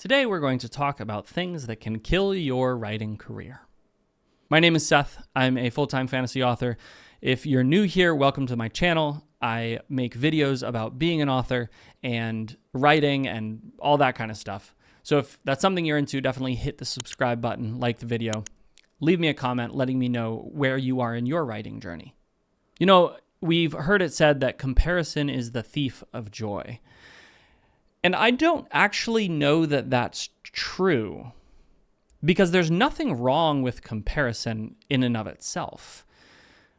Today we're going to talk about things that can kill your writing career. My name is Seth. I'm a full-time fantasy author. If you're new here, welcome to my channel. I make videos about being an author and writing and all that kind of stuff. So if that's something you're into, definitely hit the subscribe button, like the video. Leave me a comment letting me know where you are in your writing journey. You know, we've heard it said that comparison is the thief of joy. And I don't actually know that that's true, because there's nothing wrong with comparison in and of itself.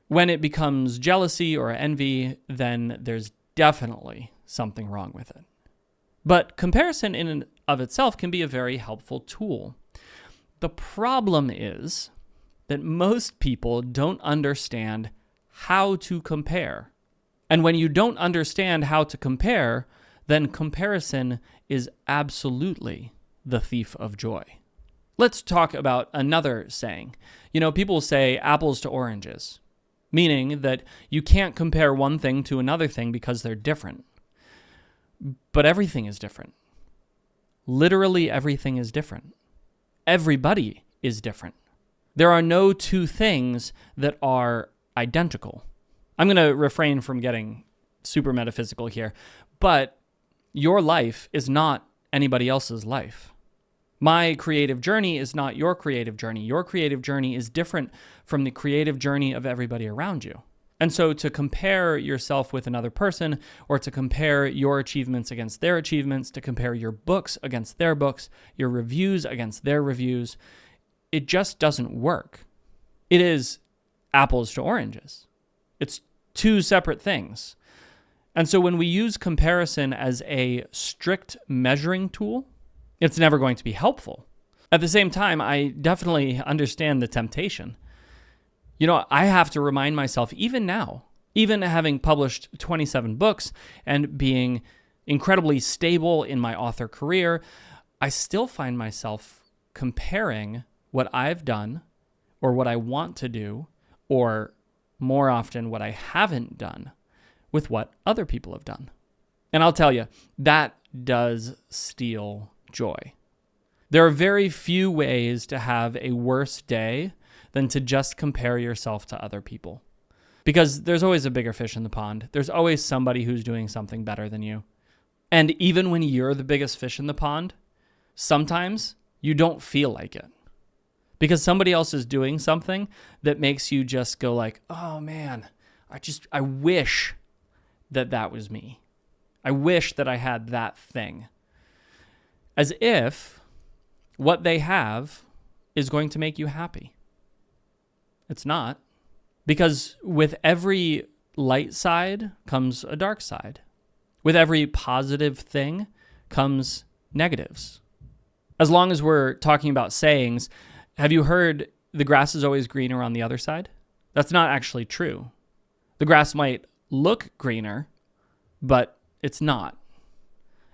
When it becomes jealousy or envy, then there's definitely something wrong with it. But comparison in and of itself can be a very helpful tool. The problem is that most people don't understand how to compare. And when you don't understand how to compare, then comparison is absolutely the thief of joy. Let's talk about another saying. You know, people say apples to oranges, meaning that you can't compare one thing to another thing because they're different. But everything is different. Literally everything is different. Everybody is different. There are no two things that are identical. I'm going to refrain from getting super metaphysical here, but your life is not anybody else's life. My creative journey is not your creative journey. Your creative journey is different from the creative journey of everybody around you. And so to compare yourself with another person, or to compare your achievements against their achievements, to compare your books against their books, your reviews against their reviews, it just doesn't work. It is apples to oranges. It's two separate things. And so when we use comparison as a strict measuring tool, it's never going to be helpful. At the same time, I definitely understand the temptation. You know, I have to remind myself, even now, even having published 27 books and being incredibly stable in my author career, I still find myself comparing what I've done or what I want to do, or more often what I haven't done, with what other people have done. And I'll tell you, that does steal joy. There are very few ways to have a worse day than to just compare yourself to other people. Because there's always a bigger fish in the pond. There's always somebody who's doing something better than you. And even when you're the biggest fish in the pond, sometimes you don't feel like it. Because somebody else is doing something that makes you just go like, oh man, I wish that was me. I wish that I had that thing. As if what they have is going to make you happy. It's not. Because with every light side comes a dark side. With every positive thing comes negatives. As long as we're talking about sayings, have you heard the grass is always greener on the other side? That's not actually true. The grass might look greener, but it's not.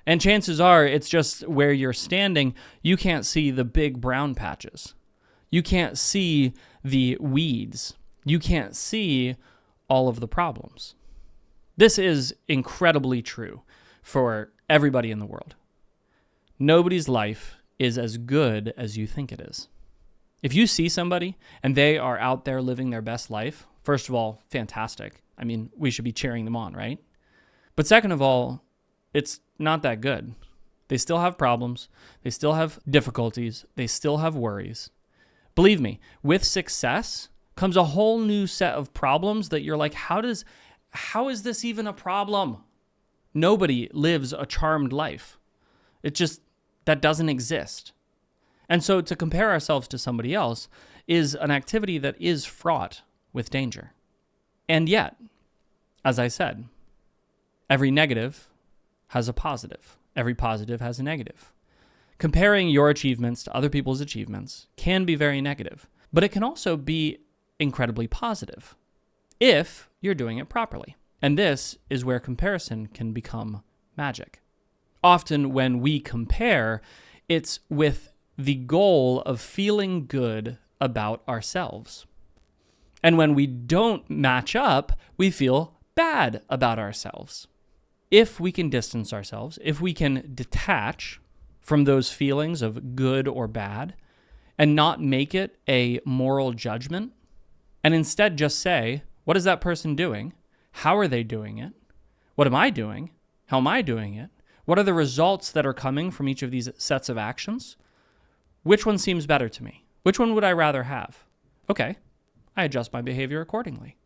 And chances are it's just where you're standing, you can't see the big brown patches. You can't see the weeds. You can't see all of the problems. This is incredibly true for everybody in the world. Nobody's life is as good as you think it is. If you see somebody and they are out there living their best life, first of all, fantastic. I mean, we should be cheering them on, right? But second of all, it's not that good. They still have problems. They still have difficulties. They still have worries. Believe me, with success comes a whole new set of problems that you're like, how is this even a problem? Nobody lives a charmed life. That doesn't exist. And so to compare ourselves to somebody else is an activity that is fraught with danger. And yet, as I said, every negative has a positive. Every positive has a negative. Comparing your achievements to other people's achievements can be very negative, but it can also be incredibly positive if you're doing it properly. And this is where comparison can become magic. Often when we compare, it's with the goal of feeling good about ourselves. And when we don't match up, we feel bad about ourselves. If we can distance ourselves, if we can detach from those feelings of good or bad and not make it a moral judgment, and instead just say, what is that person doing? How are they doing it? What am I doing? How am I doing it? What are the results that are coming from each of these sets of actions? Which one seems better to me? Which one would I rather have? Okay, I adjust my behavior accordingly.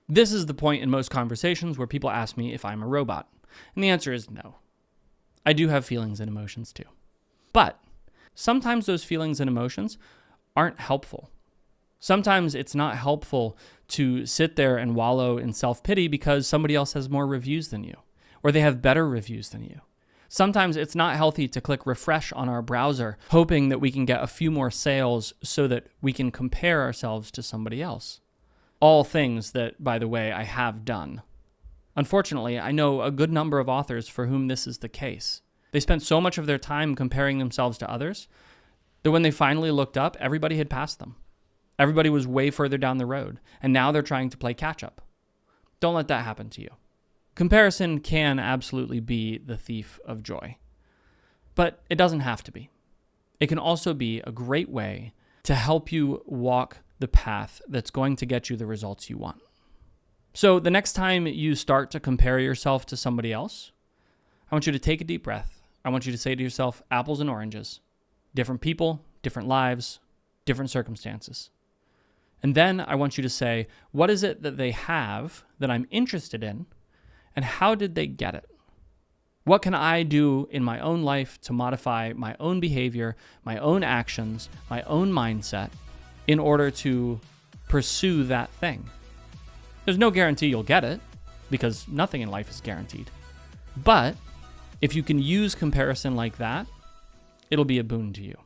This is the point in most conversations where people ask me if I'm a robot. And the answer is no. I do have feelings and emotions too. But sometimes those feelings and emotions aren't helpful. Sometimes it's not helpful to sit there and wallow in self-pity because somebody else has more reviews than you, or they have better reviews than you. Sometimes it's not healthy to click refresh on our browser, hoping that we can get a few more sales so that we can compare ourselves to somebody else. All things that, by the way, I have done. Unfortunately, I know a good number of authors for whom this is the case. They spent so much of their time comparing themselves to others that when they finally looked up, everybody had passed them. Everybody was way further down the road, and now they're trying to play catch-up. Don't let that happen to you. Comparison can absolutely be the thief of joy, but it doesn't have to be. It can also be a great way to help you walk the path that's going to get you the results you want. So the next time you start to compare yourself to somebody else, I want you to take a deep breath. I want you to say to yourself, apples and oranges, different people, different lives, different circumstances. And then I want you to say, what is it that they have that I'm interested in? And how did they get it? What can I do in my own life to modify my own behavior, my own actions, my own mindset in order to pursue that thing? There's no guarantee you'll get it because nothing in life is guaranteed. But if you can use comparison like that, it'll be a boon to you.